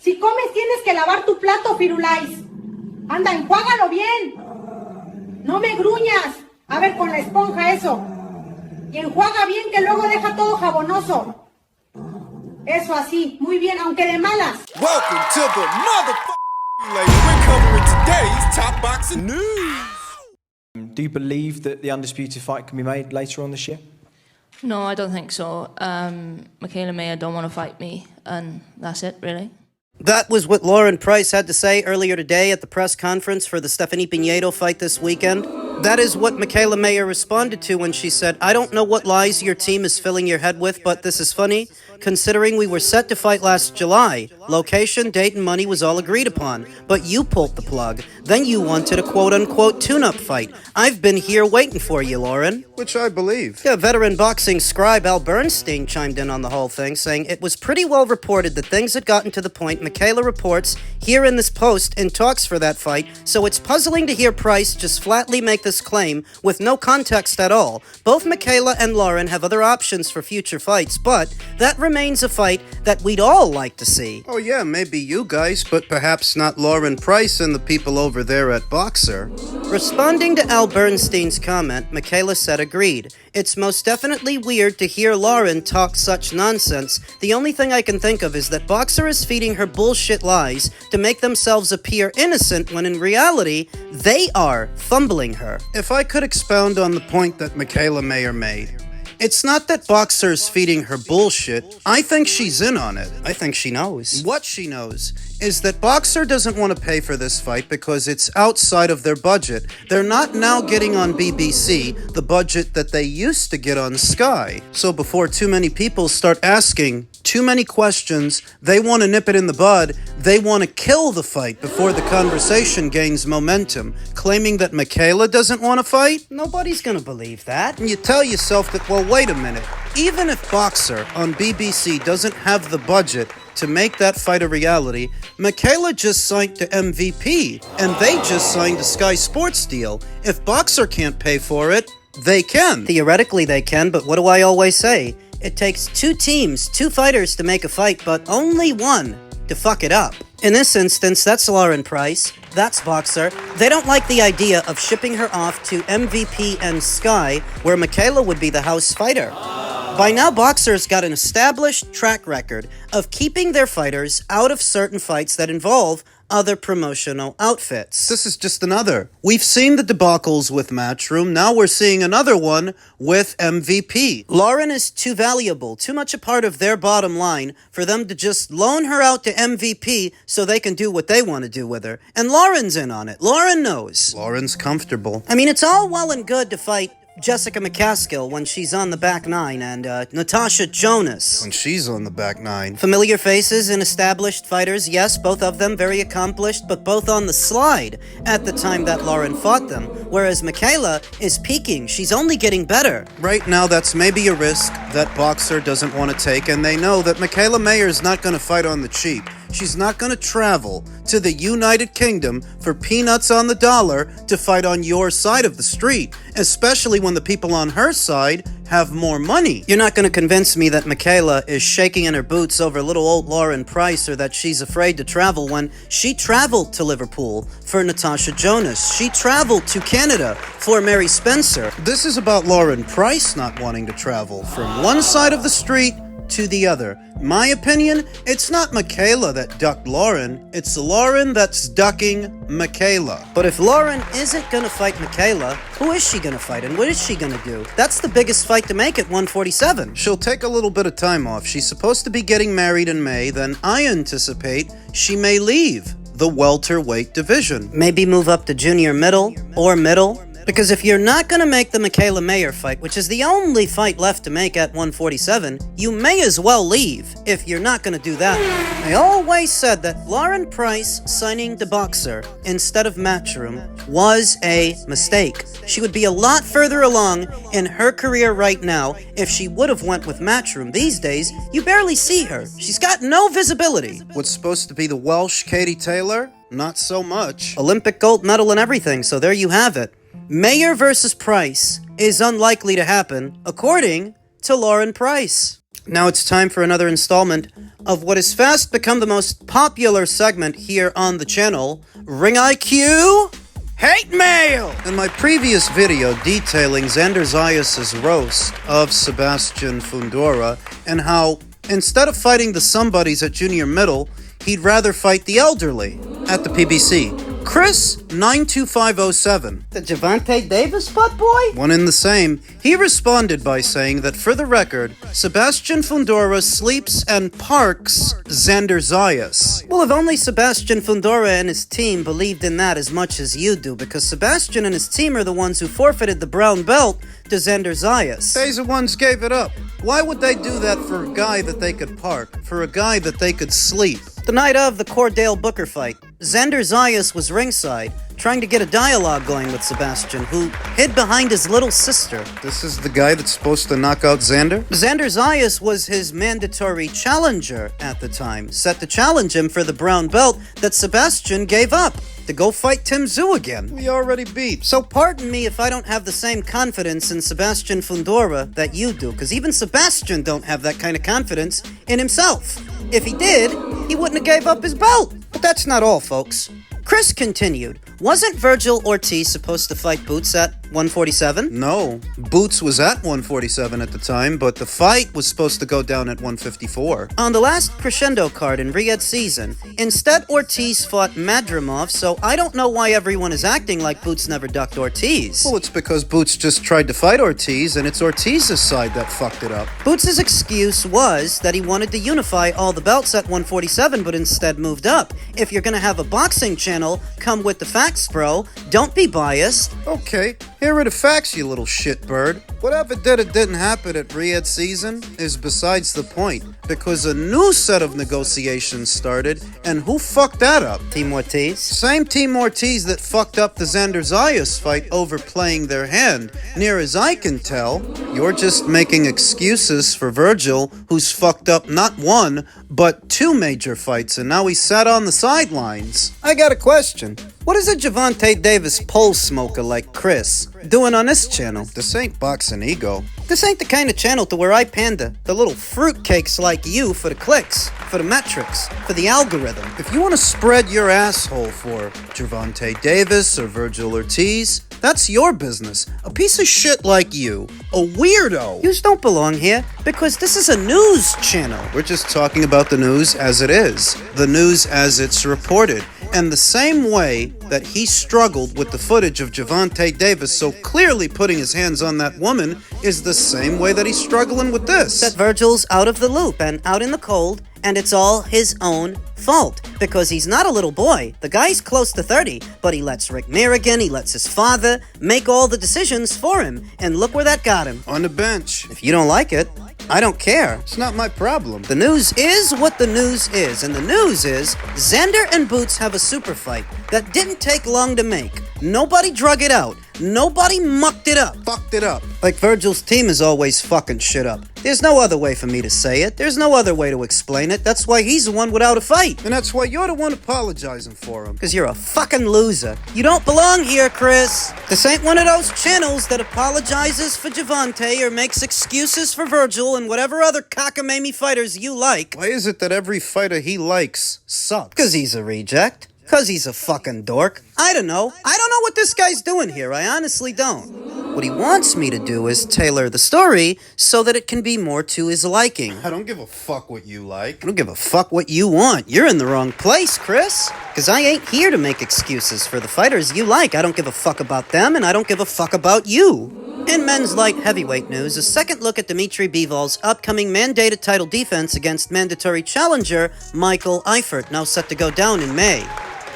Si comes tienes que lavar tu plato, Firulais. Anda, enjuágalo bien. No me gruñas. A ver, con la esponja eso. Y enjuaga bien que luego deja todo jabonoso. Eso así, muy bien, aunque de malas. Welcome to the motherfucking lady. We're covering today's top boxing news. Do you believe that the undisputed fight can be made later on this year? No, I don't think so. Michaela Mayer don't want to fight me, and that's it, really. That was what Lauren Price had to say earlier today at the press conference for the Stephanie Pinedo fight this weekend. That is what Michaela Mayer responded to when she said, I don't know what lies your team is filling your head with, but this is funny, considering we were set to fight last July. Location, date, and money was all agreed upon, but you pulled the plug. Then you wanted a quote-unquote tune-up fight. I've been here waiting for you, Lauren. Which I believe. Yeah, veteran boxing scribe Al Bernstein chimed in on the whole thing, saying it was pretty well reported that things had gotten to the point Michaela reports here in this post in talks for that fight, so it's puzzling to hear Price just flatly make this claim with no context at all. Both Michaela and Lauren have other options for future fights, but that remains a fight that we'd all like to see. Oh yeah, maybe you guys, but perhaps not Lauren Price and the people over there at Boxer. Responding to Al Bernstein's comment, Michaela said agreed. It's most definitely weird to hear Lauren talk such nonsense. The only thing I can think of is that Boxer is feeding her bullshit lies to make themselves appear innocent when in reality, they are fumbling her. If I could expound on the point that Michaela Mayer made, it's not that Boxer's feeding her bullshit. I think she's in on it. I think she knows. What she knows is that Boxer doesn't want to pay for this fight because it's outside of their budget. They're not now getting on BBC the budget that they used to get on Sky. So before too many people start asking too many questions, they want to nip it in the bud. They want to kill the fight before the conversation gains momentum, claiming that Michaela doesn't want to fight. Nobody's gonna believe that. And you tell yourself that, well, wait a minute. Even if Boxer on BBC doesn't have the budget to make that fight a reality, Michaela just signed to MVP, and they just signed a Sky Sports deal. If Boxer can't pay for it, they can. Theoretically they can, but what do I always say? It takes two teams, two fighters to make a fight, but only one to fuck it up. In this instance, that's Lauren Price, that's Boxer. They don't like the idea of shipping her off to MVP and Sky, where Michaela would be the house fighter. By now, Boxer's got an established track record of keeping their fighters out of certain fights that involve other promotional outfits. This is just another. We've seen the debacles with Matchroom, now we're seeing another one with MVP. Lauren is too valuable, too much a part of their bottom line for them to just loan her out to MVP so they can do what they want to do with her. And Lauren's in on it. Lauren knows. Lauren's comfortable. I mean, it's all well and good to fight Jessica McCaskill when she's on the back nine, and Natasha Jonas when she's on the back nine. Familiar faces and established fighters, yes, both of them very accomplished, but both on the slide at the time that Lauren fought them, whereas Michaela is peaking. She's only getting better. Right now, that's maybe a risk that Boxer doesn't want to take, and they know that Michaela Mayer's not going to fight on the cheap. She's not going to travel to the United Kingdom for peanuts on the dollar to fight on your side of the street, especially when the people on her side have more money. You're not going to convince me that Michaela is shaking in her boots over little old Lauren Price, or that she's afraid to travel when she traveled to Liverpool for Natasha Jonas. She traveled to Canada for Mary Spencer. This is about Lauren Price not wanting to travel from one side of the street to the other. My opinion, it's not Michaela that ducked Lauren, it's Lauren that's ducking Michaela. But if Lauren isn't gonna fight Michaela, who is she gonna fight and what is she gonna do? That's the biggest fight to make at 147. She'll take a little bit of time off. She's supposed to be getting married in May, then I anticipate she may leave the welterweight division. Maybe move up to junior middle or middle. Because if you're not going to make the Michaela Mayer fight, which is the only fight left to make at 147, you may as well leave if you're not going to do that. I always said that Lauren Price signing to Boxer instead of Matchroom was a mistake. She would be a lot further along in her career right now if she would have went with Matchroom. These days, you barely see her. She's got no visibility. What's supposed to be the Welsh Katie Taylor? Not so much. Olympic gold medal and everything, so there you have it. Mayer versus Price is unlikely to happen, according to Lauren Price. Now it's time for another installment of what has fast become the most popular segment here on the channel, Ring IQ Hate Mail! In my previous video detailing Xander Zayas' roast of Sebastian Fundora and how, instead of fighting the somebodies at junior middle, he'd rather fight the elderly at the PBC. Chris 92507, The Javante Davis butt boy? one in the same, he responded by saying that for the record, Sebastian Fundora sleeps and parks Xander Zayas. Well, if only Sebastian Fundora and his team believed in that as much as you do, because Sebastian and his team are the ones who forfeited the brown belt to Xander Zayas. They's the ones gave it up. Why would they do that for a guy that they could park, for a guy that they could sleep? The night of the Cordell Booker fight, Xander Zayas was ringside, trying to get a dialogue going with Sebastian, who hid behind his little sister. This is the guy that's supposed to knock out Xander? Xander Zayas was his mandatory challenger at the time, set to challenge him for the brown belt that Sebastian gave up to go fight Tim Tszyu again. We already beat. So pardon me if I don't have the same confidence in Sebastian Fundora that you do, because even Sebastian don't have that kind of confidence in himself. If he did, he wouldn't have gave up his belt. But that's not all, folks. Chris continued, wasn't Virgil Ortiz supposed to fight Boots at 147? No, Boots was at 147 at the time, but the fight was supposed to go down at 154. On the last Crescendo card in Riyadh season, instead Ortiz fought Madrimov, so I don't know why everyone is acting like Boots never ducked Ortiz. Well, it's because Boots just tried to fight Ortiz, and it's Ortiz's side that fucked it up. Boots' excuse was that he wanted to unify all the belts at 147, but instead moved up. If you're gonna have a boxing channel, come with the facts, bro. Don't be biased. Okay, here are the facts, you little shitbird. Whatever did or didn't happen at Riyadh season is besides the point, because a new set of negotiations started, and who fucked that up? Team Ortiz. Same Team Ortiz that fucked up the Xander Zayas fight overplaying their hand. Near as I can tell, you're just making excuses for Virgil, who's fucked up not one, but two major fights, and now he's sat on the sidelines. I got a question. What is a Javante Davis pole smoker like Chris doing on this channel? This ain't boxing ego. This ain't the kind of channel to where I panda the little fruitcakes like you for the clicks, for the metrics, for the algorithm. If you want to spread your asshole for Javante Davis or Virgil Ortiz, that's your business. A piece of shit like you, a weirdo. Yous don't belong here because this is a news channel. We're just talking about the news as it is, the news as it's reported. And the same way that he struggled with the footage of Javante Davis so clearly putting his hands on that woman is the same way that he's struggling with this. That Virgil's out of the loop and out in the cold, and it's all his own fault. Because he's not a little boy. The guy's close to 30, but he lets Rick Merrigan, he lets his father make all the decisions for him. And look where that got him. On the bench. If you don't like it, I don't care. It's not my problem. The news is what the news is, and the news is Xander and Boots have a super fight that didn't take long to make. Nobody drug it out. Nobody mucked it up. Fucked it up. Like Virgil's team is always fucking shit up. There's no other way for me to say it. There's no other way to explain it. That's why he's the one without a fight. And that's why you're the one apologizing for him. Because you're a fucking loser. You don't belong here, Chris. This ain't one of those channels that apologizes for Javante or makes excuses for Virgil and whatever other cockamamie fighters you like. Why is it that every fighter he likes sucks? Because he's a reject. Because he's a fucking dork. I don't know. I don't know what this guy's doing here. I honestly don't. What he wants me to do is tailor the story so that it can be more to his liking. I don't give a fuck what you like. I don't give a fuck what you want. You're in the wrong place, Chris. Because I ain't here to make excuses for the fighters you like. I don't give a fuck about them, and I don't give a fuck about you. In men's light heavyweight news, a second look at Dmitry Bivol's upcoming mandated title defense against mandatory challenger Michael Eiffert, now set to go down in May.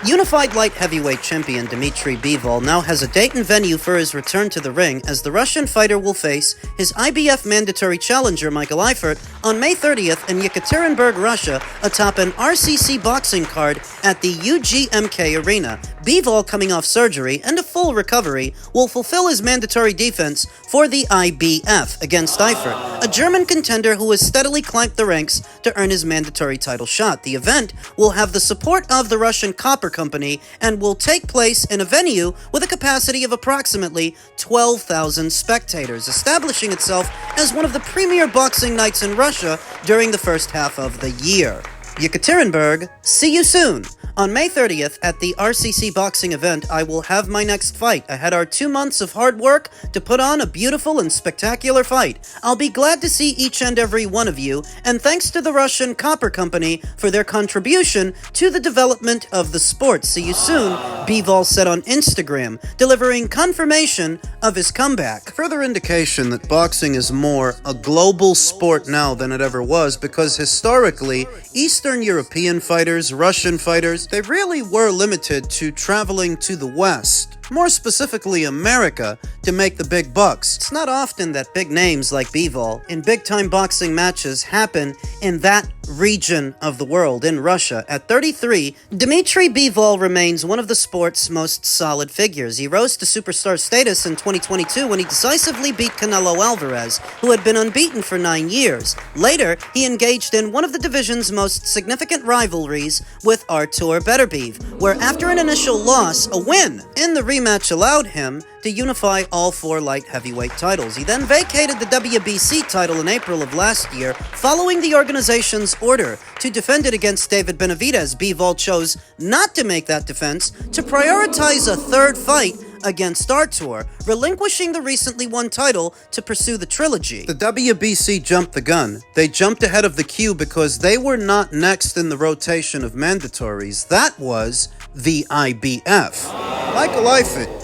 Unified light heavyweight champion Dmitry Bivol now has a date and venue for his return to the ring, as the Russian fighter will face his IBF mandatory challenger Michael Eiffert on May 30th in Yekaterinburg, Russia, atop an RCC boxing card at the UGMK Arena. Bivol coming off surgery and a full full recovery, will fulfill his mandatory defense for the IBF against Eiffert, a German contender who has steadily climbed the ranks to earn his mandatory title shot. The event will have the support of the Russian Copper Company and will take place in a venue with a capacity of approximately 12,000 spectators, establishing itself as one of the premier boxing nights in Russia during the first half of the year. Yekaterinburg, see you soon! On May 30th, at the RCC boxing event, I will have my next fight. I had our 2 months of hard work to put on a beautiful and spectacular fight. I'll be glad to see each and every one of you, and thanks to the Russian Copper Company for their contribution to the development of the sport. See you soon, Bivol said on Instagram, delivering confirmation of his comeback. Further indication that boxing is more a global sport now than it ever was, because historically, Eastern European fighters, Russian fighters, they really were limited to traveling to the West, more specifically America, to make the big bucks. It's not often that big names like Bivol in big-time boxing matches happen in that region of the world, in Russia. At 33, Dmitry Bivol remains one of the sport's most solid figures. He rose to superstar status in 2022 when he decisively beat Canelo Alvarez, who had been unbeaten for 9 years. Later, he engaged in one of the division's most significant rivalries with Artur Beterbiev, where after an initial loss, a win in the rematch allowed him to unify all 4 light heavyweight titles. He then vacated the WBC title in April of last year, following the organization's order to defend it against David Benavidez. Bivol chose not to make that defense, to prioritize a 3rd fight against Artur, relinquishing the recently won title to pursue the trilogy. The WBC jumped the gun. They jumped ahead of the queue because they were not next in the rotation of mandatories. That was the IBF. Michael Eiffert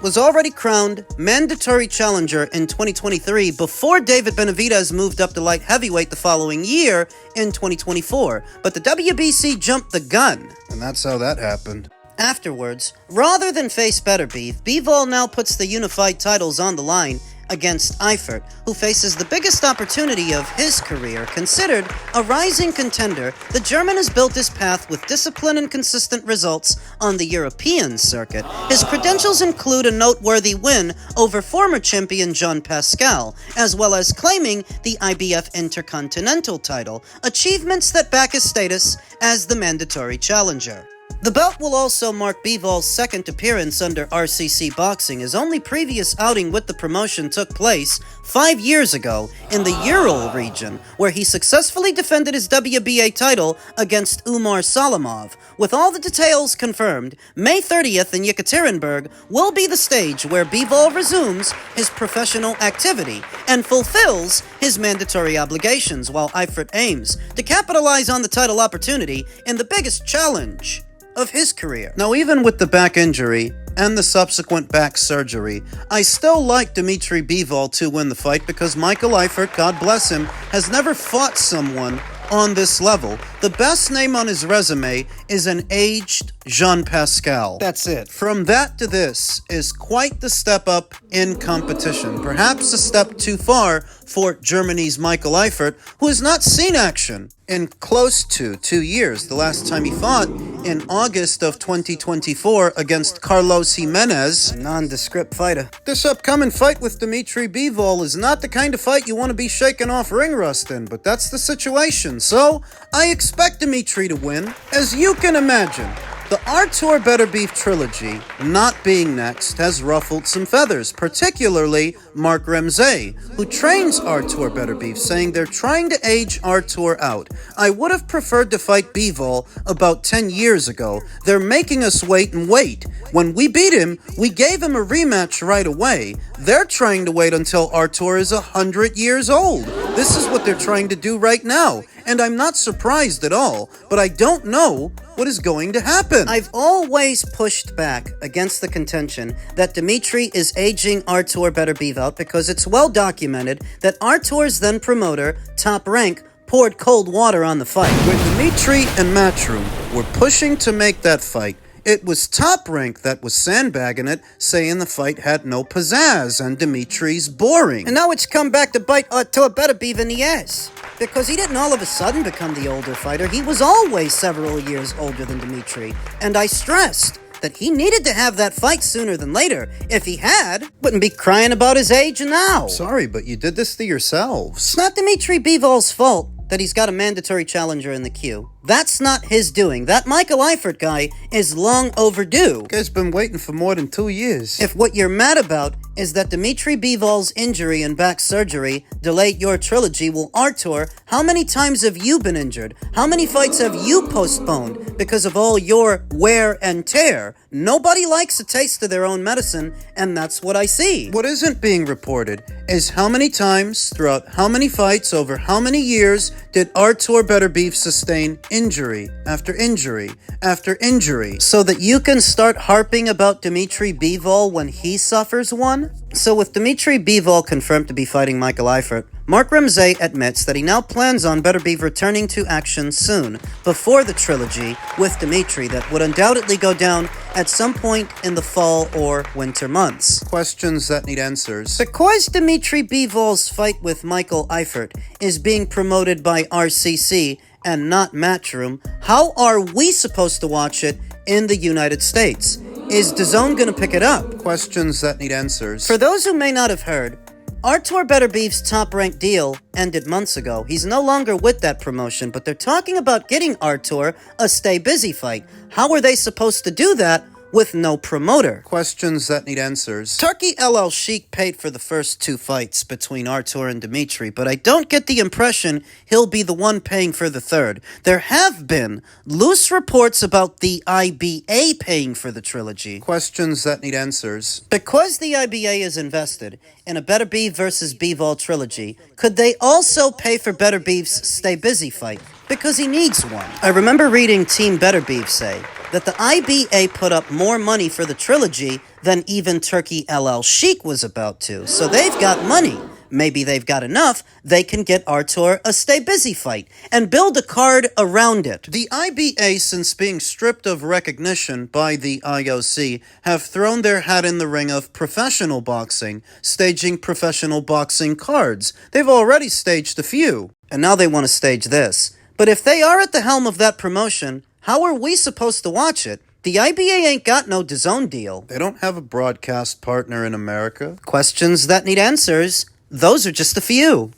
was already crowned mandatory challenger in 2023 before David Benavidez moved up to light heavyweight the following year in 2024. But the WBC jumped the gun. And that's how that happened. Afterwards, rather than face Beterbiev, Bivol now puts the unified titles on the line against Eiffert, who faces the biggest opportunity of his career. Considered a rising contender, the German has built his path with discipline and consistent results on the European circuit. His credentials include a noteworthy win over former champion Jean Pascal, as well as claiming the IBF Intercontinental title, achievements that back his status as the mandatory challenger. The belt will also mark Bivol's 2nd appearance under RCC Boxing. His only previous outing with the promotion took place 5 years ago in the Ural region, where he successfully defended his WBA title against Umar Salamov. With all the details confirmed, May 30th in Yekaterinburg will be the stage where Bivol resumes his professional activity and fulfills his mandatory obligations, while Eiffert aims to capitalize on the title opportunity in the biggest challenge of his career. Now, even with the back injury and the subsequent back surgery, I still like Dmitry Bivol to win the fight because Michael Eiffert, God bless him, has never fought someone on this level. The best name on his resume is an aged Jean Pascal. That's it. From that to this is quite the step up in competition. Perhaps a step too far for Germany's Michael Eiffert, who has not seen action in close to 2 years. The last time he fought in August of 2024 against Carlos Jimenez, a nondescript fighter. This upcoming fight with Dmitry Bivol is not the kind of fight you want to be shaking off ring rust in, but that's the situation. So, I expect Dmitry to win. As you can imagine, the Artur Beterbiev trilogy not being next has ruffled some feathers, particularly Mark Ramsey, who trains Artur Beterbiev, saying they're trying to age Artur out. I would have preferred to fight Bivol about 10 years ago. They're making us wait and wait. When we beat him, we gave him a rematch right away. They're trying to wait until Artur is 100 years old. This is what they're trying to do right now. And I'm not surprised at all, but I don't know what is going to happen. I've always pushed back against the contention that Dmitry is aging Artur Beterbiev out because it's well documented that Artur's then promoter, Top Rank, poured cold water on the fight. When Dmitry and Matchroom were pushing to make that fight, it was Top Rank that was sandbagging it, saying the fight had no pizzazz and Dmitry's boring. And now it's come back to bite Artur Beterbiev in the ass. Because he didn't all of a sudden become the older fighter. He was always several years older than Dmitry. And I stressed that he needed to have that fight sooner than later. If he had, wouldn't be crying about his age now. Sorry, but you did this to yourselves. It's not Dmitry Bivol's fault that he's got a mandatory challenger in the queue. That's not his doing. That Michael Eiffert guy is long overdue. You guys been waiting for more than 2 years. If what you're mad about is that Dmitry Bivol's injury and back surgery delayed your trilogy, well, Artur, how many times have you been injured? How many fights have you postponed because of all your wear and tear? Nobody likes a taste of their own medicine, and that's what I see. What isn't being reported is how many times, throughout how many fights, over how many years, did Artur Beterbiev sustain injury after injury after injury, so that you can start harping about Dmitry Bivol when he suffers one? So with Dmitry Bivol confirmed to be fighting Michael Eiffert, Mark Ramsey admits that he now plans on Beterbiev returning to action soon, before the trilogy with Dmitry that would undoubtedly go down at some point in the fall or winter months. Questions that need answers. Because Dmitry Bivol's fight with Michael Eiffert is being promoted by RCC and not Matchroom, how are we supposed to watch it in the United States? Is DAZN gonna pick it up? Questions that need answers. For those who may not have heard, Artur Beterbiev's top-ranked deal ended months ago. He's no longer with that promotion, but they're talking about getting Artur a Stay Busy fight. How are they supposed to do that with no promoter? Questions that need answers. Turkey LL Sheik paid for the first 2 fights between Artur and Dmitry, but I don't get the impression he'll be the one paying for the third. There have been loose reports about the IBA paying for the trilogy. Questions that need answers. Because the IBA is invested in a Beterbiev versus Bivol trilogy, could they also pay for Beterbiev's Stay Busy fight? Because he needs one. I remember reading Team Beterbiev say that the IBA put up more money for the trilogy than even Turkey LL Sheik was about to. So they've got money. Maybe they've got enough, they can get Artur a Stay Busy fight and build a card around it. The IBA, since being stripped of recognition by the IOC, have thrown their hat in the ring of professional boxing, staging professional boxing cards. They've already staged a few. And now they want to stage this. But if they are at the helm of that promotion, how are we supposed to watch it? The IBA ain't got no DAZN deal. They don't have a broadcast partner in America. Questions that need answers. Those are just a few.